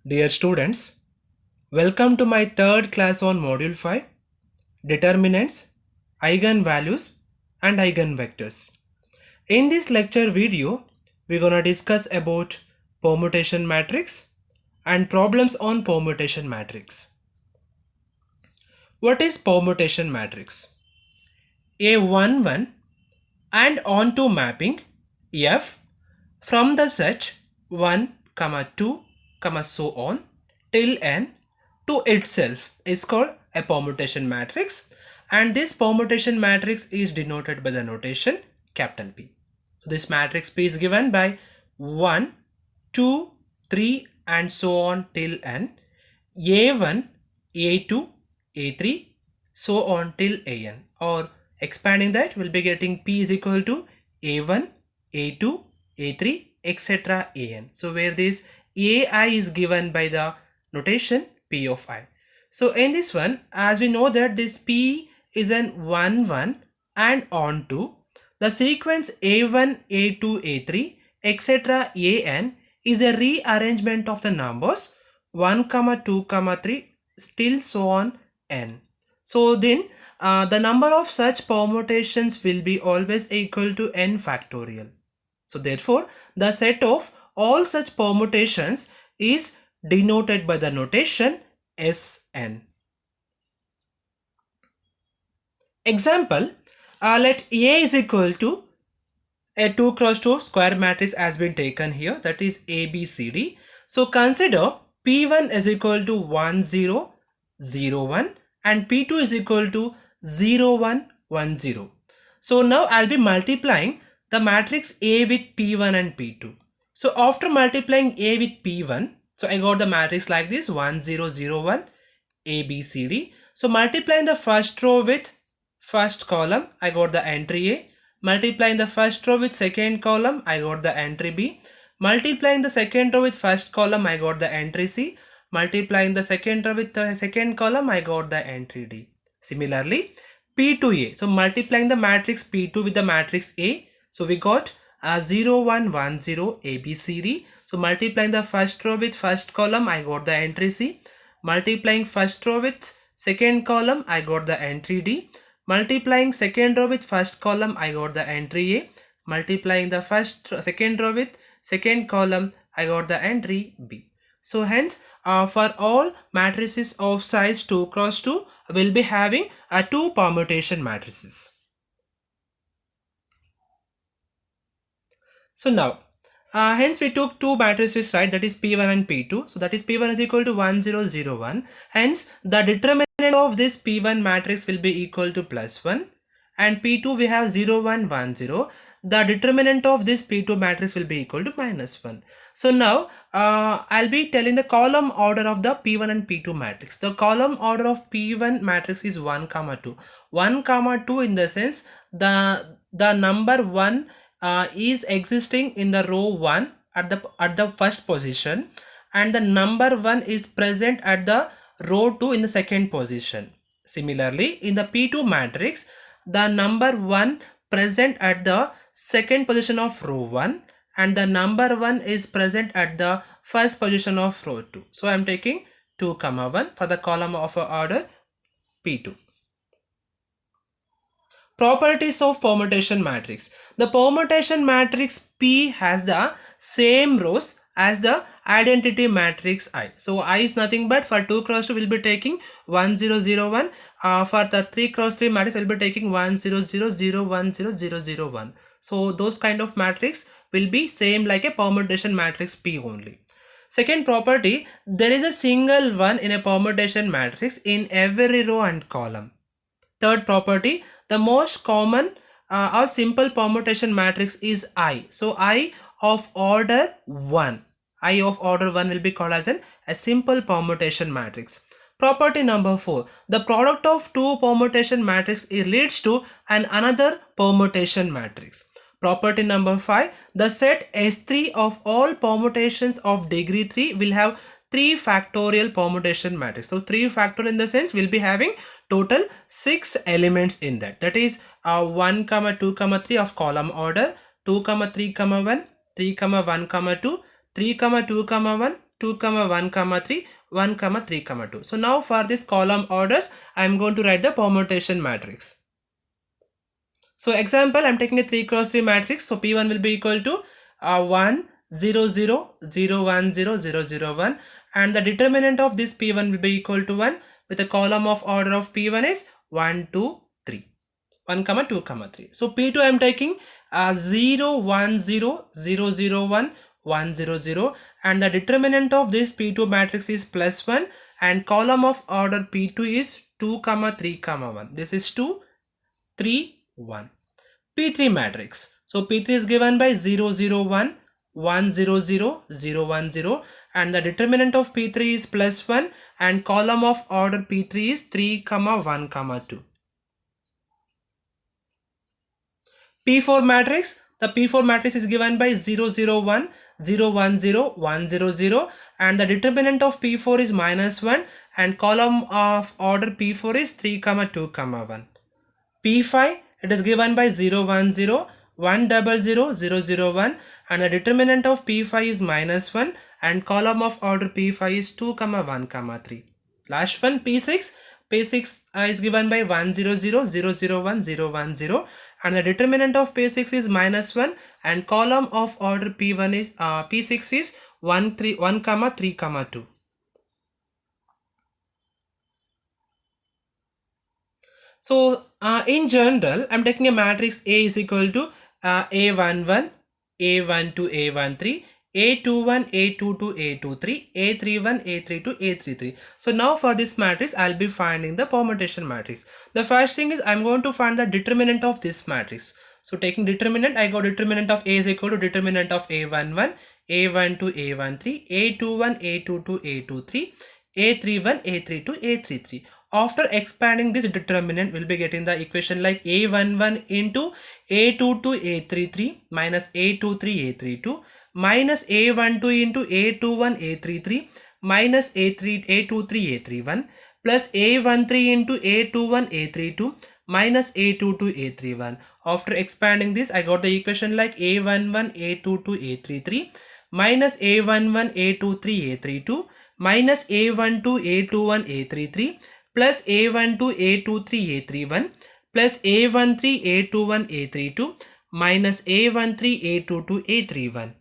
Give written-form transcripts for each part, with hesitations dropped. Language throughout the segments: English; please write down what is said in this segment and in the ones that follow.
Dear students, welcome to my third class on Module 5, Determinants, Eigenvalues and Eigenvectors. In this lecture video, we're gonna discuss about permutation matrix and problems on permutation matrix. What is permutation matrix? A 1-1 and onto mapping F from the set 1, 2, so on till n to itself is called a permutation matrix, and this permutation matrix is denoted by the notation capital P. So this matrix P is given by 1, 2, 3 and so on till n, A1, A2, A3, so on till an, or expanding that we'll be getting P is equal to A1, A2, A3, etc. an. So where this AI is given by the notation P of I. So in this one, as we know that this P is an 1, 1 and onto the sequence A1, A2, A3, etc. an is a rearrangement of the numbers 1, 2, 3 till so on n. So then the number of such permutations will be always equal to n factorial. So therefore, the set of all such permutations is denoted by the notation Sn. Example, let A is equal to a 2 cross 2 square matrix has been taken here, that is ABCD. So consider P1 is equal to 1 0 0 1 and P2 is equal to 0 1 1 0. So now I'll be multiplying the matrix A with P1 and P2. So after multiplying A with P1, so I got the matrix like this 1 0 0 1 ABCD. So multiplying the first row with first column, I got the entry A. Multiplying the first row with second column, I got the entry B. Multiplying the second row with first column, I got the entry C. Multiplying the second row with the second column, I got the entry D. Similarly, P2A. So multiplying the matrix P2 with the matrix A. So we got 0 1 1 0 ABCD. So multiplying the first row with first column, I got the entry C. Multiplying first row with second column, I got the entry D. Multiplying second row with first column, I got the entry A. Multiplying the second row with second column, I got the entry B. So hence, for all matrices of size 2 cross 2, we'll be having two permutation matrices. So now, hence we took two matrices, right? That is P1 and P2. So that is P1 is equal to 1 0 0 1. Hence, the determinant of this P1 matrix will be equal to plus 1. And P2 we have 0 1 1 0. The determinant of this P2 matrix will be equal to minus 1. So now, I'll be telling the column order of the P1 and P2 matrix. The column order of P1 matrix is 1, 2. 1, 2 in the sense the number 1 is existing in the row 1 at the first position, and the number 1 is present at the row 2 in the second position. Similarly, in the P2 matrix, the number 1 present at the second position of row 1 and the number 1 is present at the first position of row 2. So I am taking 2, 1 for the column of order P2. Properties of permutation matrix. The permutation matrix P has the same rows as the identity matrix I. So I is nothing but for 2 cross 2 will be taking 1 0 0 1. For the 3 cross 3 matrix will be taking 1 0 0 0 1 0 0 0 1. So those kind of matrix will be same like a permutation matrix P only. Second property, there is a single one in a permutation matrix in every row and column. Third property, the most common or simple permutation matrix is I. So I of order 1. I of order 1 will be called as a simple permutation matrix. Property number 4. The product of two permutation matrix leads to another permutation matrix. Property number 5. The set S3 of all permutations of degree 3 will have 3 factorial permutation matrix. So 3 factorial in the sense we'll be having total 6 elements in that. That is 1, 2, 3 of column order, 2, 3, 1, 3, 1, 2, 3, 2, 1, 2, 1, 3, 1, 3, 2. So now for this column orders, I am going to write the permutation matrix. So example, I'm taking a 3 cross 3 matrix. So P1 will be equal to 1, 0, 0, 0, 1, 0, 0, 0, 1. And the determinant of this P1 will be equal to 1 with the column of order of P1 is 1, 2, 3. 1, 2, 3. So P2 I am taking 0, 1, 0, 0, 0, 1, 1, 0, 0. And the determinant of this P2 matrix is plus 1. And column of order P2 is 2, 3, 1. This is 2, 3, 1. P3 matrix. So P3 is given by 0, 0, 1, 1, 0, 0, 0, 1, 0. And the determinant of P3 is plus 1. And column of order P3 is 3, 1, 2. P4 matrix. The P4 matrix is given by 0, 0, 1, 0, 1, 0, 1, 0, 0. And the determinant of P4 is minus 1. And column of order P4 is 3, 2, 1. P5, it is given by 0, 1, 0, 1, 0, 0, 0, 0, 1. And the determinant of P5 is minus 1. And column of order P5 is 2, 1, 3. Last one, P6. P6 is given by 1, 0, 0, 0, 0, 1, 0, 1, 0. And the determinant of P6 is minus 1. And column of order P1 is P6 is 1, 3, 2. So in general, I'm taking a matrix A is equal to A11, A12, A13, A21, A22, A23, A31, A32, A33. So now for this matrix, I'll be finding the permutation matrix. The first thing is I'm going to find the determinant of this matrix. So taking determinant, I got determinant of A is equal to determinant of A11, A12, A13, A21, A22, A23, A31, A32, A33. After expanding this determinant, we'll be getting the equation like A11 into A22 A33 minus A23 A32 minus A12 into A21 A33 minus A23 A31 plus A13 into A21 A32 minus A22 A31. After expanding this, I got the equation like A11 A22 A33 minus A11 A23 A32 minus A12 A21 A33 plus A12 A23 A31 plus A13 A21 A32 minus A13 A22 A31.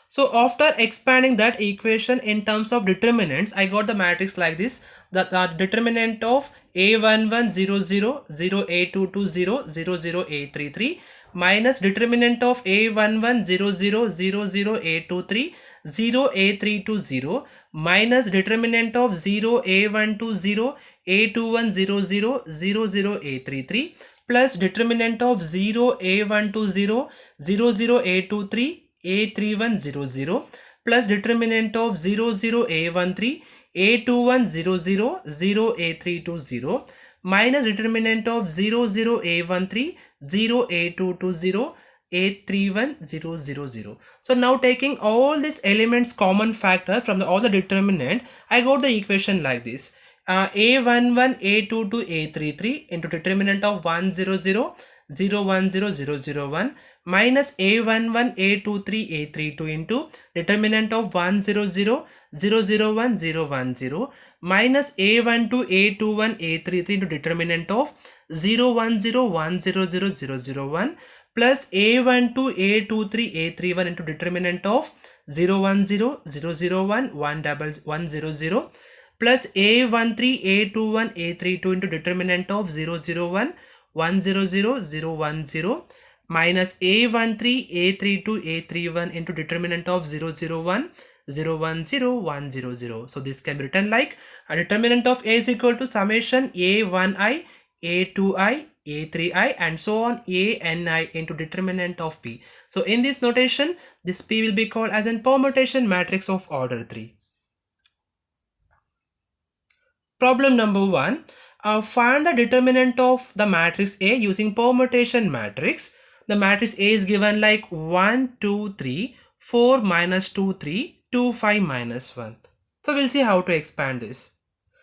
So after expanding that equation in terms of determinants, I got the matrix like this. The determinant of A11 0 0 0 A22 0 0 0 A33 minus determinant of A11 0 0 0 0 A23 0 A32 0 minus determinant of 0 A12 0 A21 0 0 0 0 A33 plus determinant of 0 A12 0 0 0 A23 A3100 plus determinant of 00A13 A2100 0A320 minus determinant of 00A13 0A220 A31000. So now taking all these elements common factor from all the determinant, I got the equation like this. A11 A22 A33 into determinant of 100 010001 minus A11 A23 A32 into determinant of 100 001010 minus A12 A21 A33 into determinant of 01010001 plus A12 A23 A31 into determinant of 010001 100 plus A13 A21 A32 into determinant of 001 100 minus A13 A32 A31 into determinant of 001 100. So this can be written like a determinant of A is equal to summation A1i A2i A3i and so on Ani into determinant of P. So in this notation, this P will be called as a permutation matrix of order 3. Problem number 1. Find the determinant of the matrix A using permutation matrix. The matrix A is given like 1, 2, 3, 4 minus 2, 3, 2, 5 minus 1. So we'll see how to expand this.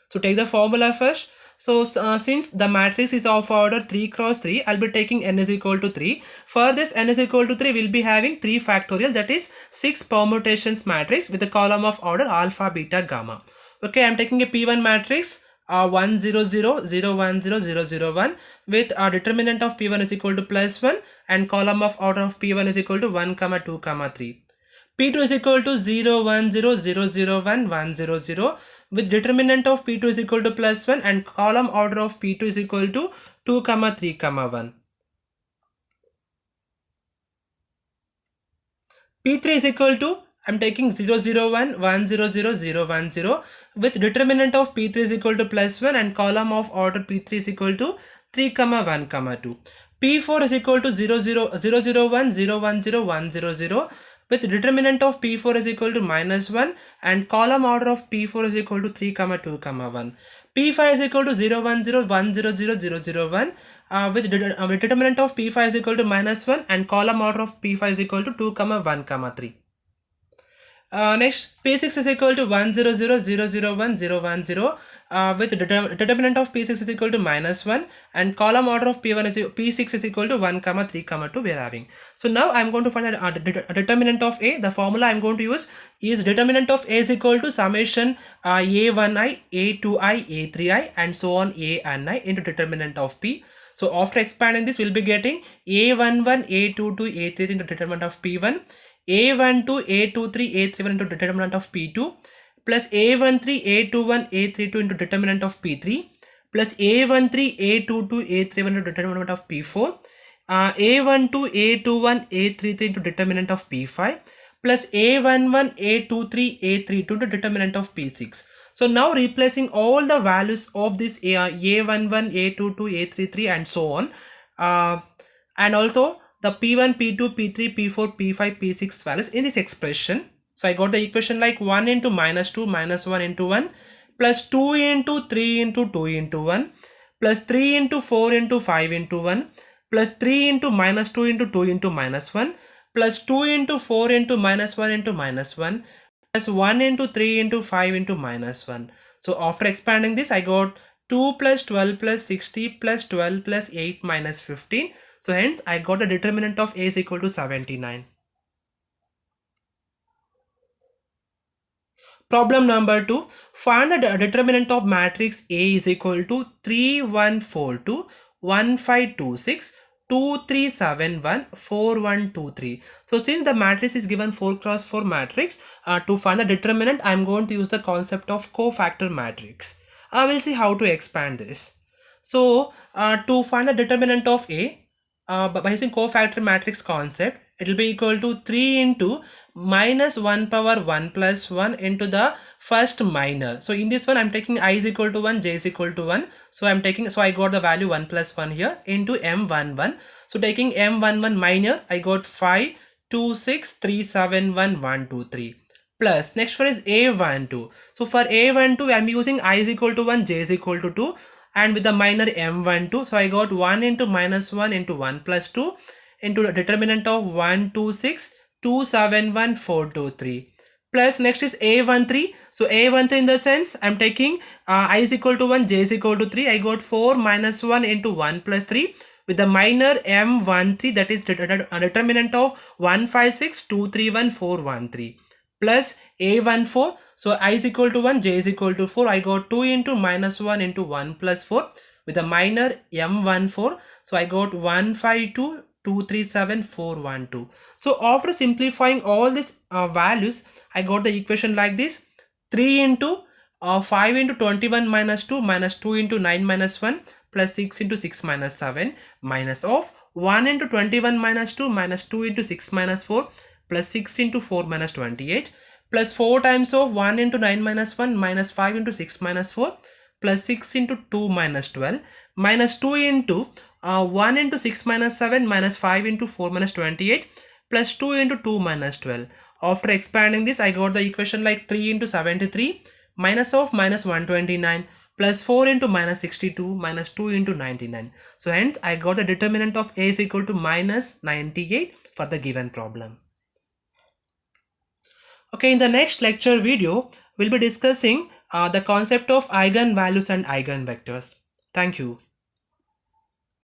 So take the formula first. So since the matrix is of order 3 cross 3, I'll be taking n is equal to 3. For this n is equal to 3, we'll be having 3 factorial, that is 6 permutations matrix with a column of order alpha, beta, gamma. Okay, I'm taking a P1 matrix 1 0 0 0 1 0 0 0 1 with a determinant of P1 is equal to plus 1 and column of order of P1 is equal to 1 comma 2 comma 3. P2 is equal to 0 1 0 0 0 1 1 0 0 with determinant of P2 is equal to plus 1 and column order of P2 is equal to 2 comma 3 comma 1. P3 is equal to, I'm taking 0 0 1 1 0 0 0 1 0 with determinant of P3 is equal to plus 1 and column of order P3 is equal to 3 comma 1 comma 2. P4 is equal to 0 0 0 0 1 0 1 0 1 0 0 with determinant of P4 is equal to minus 1 and column order of P4 is equal to 3 comma 2 comma 1. P5 is equal to 0 1 0 1 0 0 0 0 1 with determinant of P5 is equal to minus 1 and column order of P5 is equal to 2 comma 1 comma 3. Next, P6 is equal to 1 0 0 0 0 1 0 1 0 with determinant of P6 is equal to minus 1 and column order of P1 is P6 is equal to 1 comma 3 comma 2 we are having. So now I am going to find a determinant of A. The formula I am going to use is determinant of A is equal to summation A1i, A2i, A3i and so on A and I into determinant of P. So after expanding this, we'll be getting A11, A22, A33 into determinant of P1. A12, A23, A31 into determinant of P2 plus A13, A21, A32 into determinant of P3 plus A13, A22, A31 into determinant of P4 A12, A21, A33 into determinant of P5 plus A11, A23, A32 into determinant of P6. So now replacing all the values of this A11, A22, A33 and so on and also the P1, P2, P3, P4, P5, P6 values in this expression. So I got the equation like 1 into minus 2 minus 1 into 1 plus 2 into 3 into 2 into 1 plus 3 into 4 into 5 into 1 plus 3 into minus 2 into 2 into minus 1 plus 2 into 4 into minus 1 into minus 1 plus 1 into 3 into 5 into minus 1. So after expanding this, I got 2 plus 12 plus 60 plus 12 plus 8 minus 15. So hence I got the determinant of A is equal to 79. Problem number 2. Find the determinant of matrix A is equal to 3 1 4 2 1 5 2 6 2 3 7 1 4 1 2 3. So since the matrix is given 4 cross 4 matrix, to find the determinant I am going to use the concept of cofactor matrix. I will see how to expand this. So to find the determinant of A, by using cofactor matrix concept, it will be equal to 3 into minus 1 power 1 plus 1 into the first minor. So in this one I'm taking I is equal to 1, j is equal to 1. So I got the value 1 plus 1 here into m11. So taking m11 minor, I got 5 2 6 3 7 1 1 2 3 plus next one is a12. So for a12 I'm using I is equal to 1, j is equal to 2 and with the minor m12. So I got 1 into minus 1 into 1 plus 2 into the determinant of 1 2 6 2 7 1 4 2 3 plus next is a13. So a13 in the sense I'm taking I is equal to 1, j is equal to 3. I got 4 minus 1 into 1 plus 3 with the minor m13, that is determinant of 1 5 6 2 3 1 4 1 3 plus a14. So I is equal to 1, j is equal to 4. I got 2 into minus 1 into 1 plus 4 with a minor m14. So I got 1 5 2 2 3 7 4 1 2. So after simplifying all these values, I got the equation like this: 3 into 5 into 21 minus 2 minus 2 into 9 minus 1 plus 6 into 6 minus 7 minus of 1 into 21 minus 2 minus 2 into 6 minus 4 plus 6 into 4 minus 28 plus 4 times of 1 into 9 minus 1 minus 5 into 6 minus 4 plus 6 into 2 minus 12 minus 2 into 1 into 6 minus 7 minus 5 into 4 minus 28 plus 2 into 2 minus 12. After expanding this, I got the equation like 3 into 73 minus of minus 129 plus 4 into minus 62 minus 2 into 99. So hence I got the determinant of A is equal to minus 98 for the given problem. Okay, in the next lecture video, we'll be discussing the concept of eigenvalues and eigenvectors. Thank you.